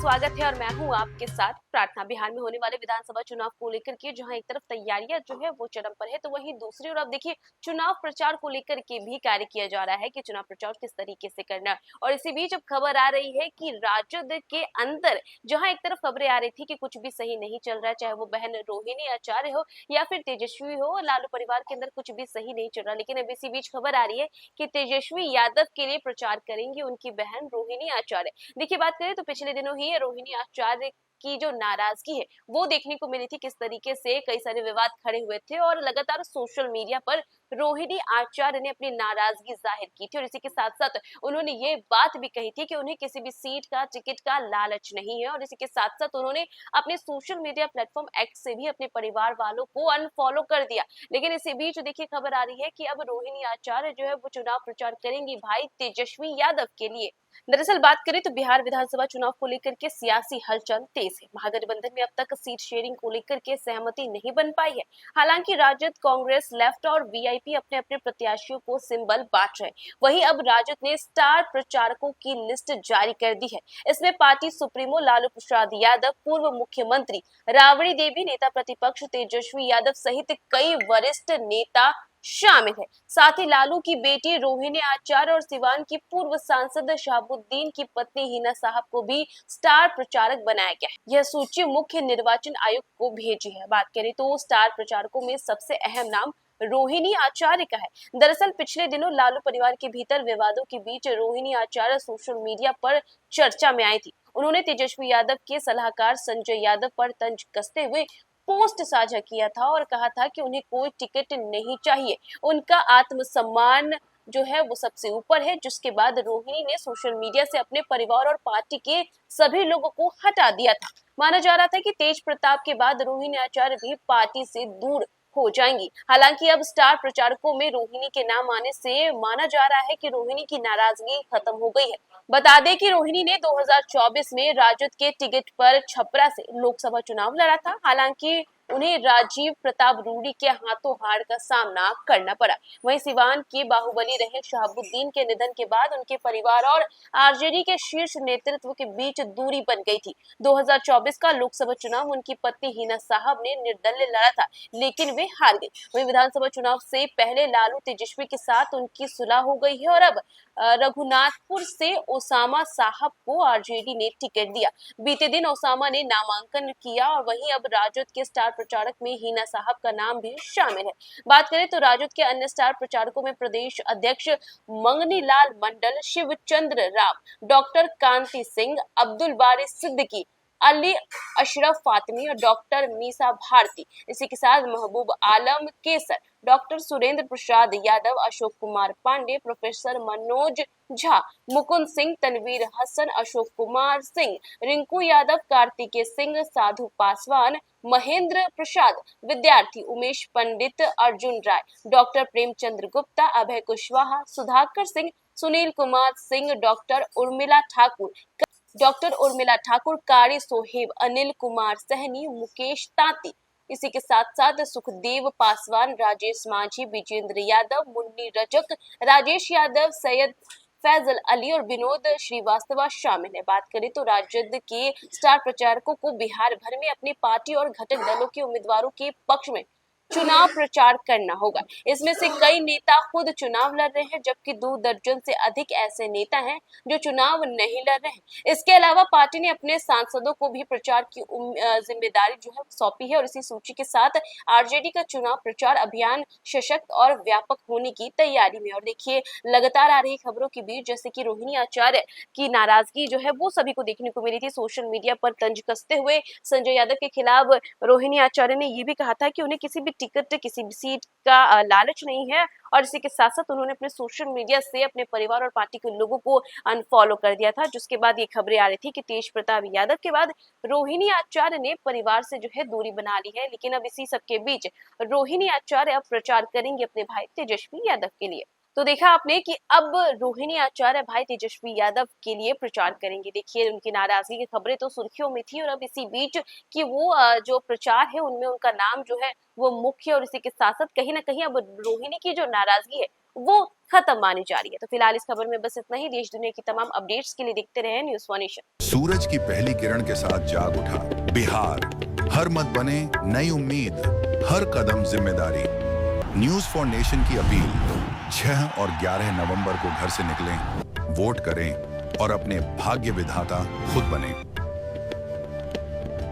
स्वागत है और मैं हूं आपके साथ प्रार्थना। बिहार में होने वाले विधानसभा चुनाव को लेकर के जहां एक तरफ तैयारियां जो है वो चरम पर है, तो वहीं दूसरी ओर आप देखिए चुनाव प्रचार को लेकर के भी कार्य किया जा रहा है कि चुनाव प्रचार किस तरीके से करना है। और इसी बीच अब खबर आ रही है कि राजद के अंदर जहां एक तरफ खबरें आ रही थी कि कुछ भी सही नहीं चल रहा है, चाहे वो बहन रोहिणी आचार्य हो या फिर तेजस्वी हो, लालू परिवार के अंदर कुछ भी सही नहीं चल रहा। लेकिन अब इसी बीच खबर आ रही है कि तेजस्वी यादव के लिए प्रचार करेंगी उनकी बहन रोहिणी आचार्य। देखिए, बात करें तो पिछले दिनों ही रोहिणी आचार्य की जो नाराजगी है वो देखने को मिली थी, किस तरीके से कई सारे विवाद खड़े हुए थे और लगातार सोशल मीडिया पर रोहिणी आचार्य ने अपनी नाराजगी जाहिर की थी। और इसी के साथ साथ उन्होंने ये बात भी कही थी कि उन्हें किसी भी सीट का टिकट का लालच नहीं है। और इसी के साथ साथ उन्होंने अपने सोशल मीडिया प्लेटफॉर्म एक्स से भी अपने परिवार वालों को अनफॉलो कर दिया। लेकिन इसी बीच देखिए खबर आ रही है कि अब रोहिणी आचार्य जो है वो चुनाव प्रचार करेंगी भाई तेजस्वी यादव के लिए। दरअसल बात करें तो बिहार विधानसभा चुनाव को लेकर के सियासी हलचल तेज है। महागठबंधन में अब तक सीट शेयरिंग को लेकर के सहमति नहीं बन पाई है। हालांकि राजद, कांग्रेस, लेफ्ट और वीआईपी अपने अपने प्रत्याशियों को सिंबल बांट रहे। वहीं अब राजद ने स्टार प्रचारकों की लिस्ट जारी कर दी है। इसमें पार्टी सुप्रीमो लालू प्रसाद यादव, पूर्व मुख्यमंत्री राबड़ी देवी, नेता प्रतिपक्ष तेजस्वी यादव सहित कई वरिष्ठ नेता शामिल है। साथ ही लालू की बेटी रोहिणी आचार्य और सिवान की पूर्व सांसद शहाबुद्दीन की पत्नी हिना साहब को भी स्टार प्रचारक बनाया गया है। यह सूची मुख्य निर्वाचन आयोग को भेजी है। बात करें तो स्टार प्रचारकों में सबसे अहम नाम रोहिणी आचार्य का है। दरअसल पिछले दिनों लालू परिवार के भीतर विवादों के बीच रोहिणी आचार्य सोशल मीडिया पर चर्चा में आई थी। उन्होंने तेजस्वी यादव के सलाहकार संजय यादव पर तंज कसते हुए पोस्ट साझा किया था और कहा था कि उन्हें कोई टिकट नहीं चाहिए, उनका आत्मसम्मान जो है वो सबसे ऊपर है। जिसके बाद रोहिणी ने सोशल मीडिया से अपने परिवार और पार्टी के सभी लोगों को हटा दिया था। माना जा रहा था कि तेज प्रताप के बाद रोहिणी आचार्य भी पार्टी से दूर हो जाएंगी। हालांकि अब स्टार प्रचारकों में रोहिणी के नाम आने से माना जा रहा है कि रोहिणी की नाराजगी खत्म हो गई है। बता दें कि रोहिणी ने 2024 में राजद के टिकट पर छपरा से लोकसभा चुनाव लड़ा था। हालांकि उन्हें राजीव प्रताप रूडी के हाथों हार का सामना करना पड़ा। वहीं सिवान के बाहुबली रहे शहाबुद्दीन के निधन के बाद उनके परिवार और आरजेडी के शीर्ष नेतृत्व के बीच दूरी बन गई थी। 2024 का लोकसभा चुनाव उनकी पत्नी हिना साहब ने निर्दलीय लड़ा था, लेकिन वे हार गई। वहीं विधानसभा चुनाव से पहले लालू तेजस्वी के साथ उनकी सुलह हो गई है और अब रघुनाथपुर से ओसामा साहब को आरजेडी ने टिकट दिया। बीते दिन ओसामा ने नामांकन किया और वहीं अब राजद के स्टार प्रचारक में हिना साहब का नाम भी शामिल है। बात करें तो राजद के अन्य स्टार प्रचारकों में प्रदेश अध्यक्ष मंगनी लाल मंडल, शिवचंद्र राम, डॉक्टर कांति सिंह, अब्दुल बारी सिद्दीकी, अली अशरफ फातिमी और डॉक्टर मीसा भारती। इसी के साथ महबूब आलम केसर, डॉक्टर सुरेंद्र प्रसाद यादव, अशोक कुमार पांडे, प्रोफेसर मनोज झा, मुकुंद सिंह, तनवीर हसन, अशोक कुमार सिंह, रिंकू यादव, कार्तिकेय सिंह, साधु पासवान, महेंद्र प्रसाद विद्यार्थी, उमेश पंडित, अर्जुन राय, डॉक्टर प्रेमचंद्र गुप्ता, अभय कुशवाहा, सुधाकर सिंह, सुनील कुमार सिंह, डॉक्टर उर्मिला ठाकुर, कारी सोहेब, अनिल कुमार सहनी, मुकेश तांती। इसी के साथ साथ सुखदेव पासवान, राजेश मांझी, विजेंद्र यादव, मुन्नी रजक, राजेश यादव, सैयद फैजल अली और विनोद श्रीवास्तव शामिल है। बात करें तो राजद के स्टार प्रचारकों को बिहार भर में अपनी पार्टी और घटक दलों के उम्मीदवारों के पक्ष में चुनाव प्रचार करना होगा। इसमें से कई नेता खुद चुनाव लड़ रहे हैं, जबकि 2 दर्जन से अधिक ऐसे नेता हैं जो चुनाव नहीं लड़ रहे हैं। इसके अलावा पार्टी ने अपने सांसदों को भी प्रचार की जिम्मेदारी जो है सौंपी है और इसी सूची के साथ आरजेडी का चुनाव प्रचार अभियान सशक्त और व्यापक होने की तैयारी में। और देखिए लगातार आ रही खबरों के बीच जैसे कि रोहिणी आचार्य की नाराजगी जो है वो सभी को देखने को मिली थी। सोशल मीडिया पर तंज कसते हुए संजय यादव के खिलाफ रोहिणी आचार्य ने ये भी कहा था कि उन्हें किसी भी टिकट, किसी भी सीट का लालच नहीं है। और इसी के साथ साथ उन्होंने अपने सोशल मीडिया से अपने परिवार और पार्टी के लोगों को अनफॉलो कर दिया था, जिसके बाद ये खबरें आ रही थी कि तेज प्रताप यादव के बाद रोहिणी आचार्य ने परिवार से जो है दूरी बना ली है। लेकिन अब इसी सबके बीच रोहिणी आचार्य अब प्रचार करेंगे अपने भाई तेजस्वी यादव के लिए। तो देखा आपने कि अब रोहिणी आचार्य भाई तेजस्वी यादव के लिए प्रचार करेंगे। देखिए उनकी नाराजगी की खबरें तो सुर्खियों में थी और अब इसी बीच कि वो जो प्रचार है उनमें उनका नाम जो है वो मुख्य। और इसी के साथ साथ कहीं ना कहीं अब रोहिणी की जो नाराजगी है वो खत्म मानी जा रही है। तो फिलहाल इस खबर में बस इतना ही। देश दुनिया की तमाम अपडेट्स के लिए देखते रहे न्यूज़ वन नेशन। सूरज की पहली किरण के साथ जाग उठा बिहार, हर मत बने नई उम्मीद, हर कदम जिम्मेदारी। न्यूज़ फॉर नेशन की अपील, 6 और 11 नवंबर को घर से निकलें, वोट करें और अपने भाग्य विधाता खुद बने।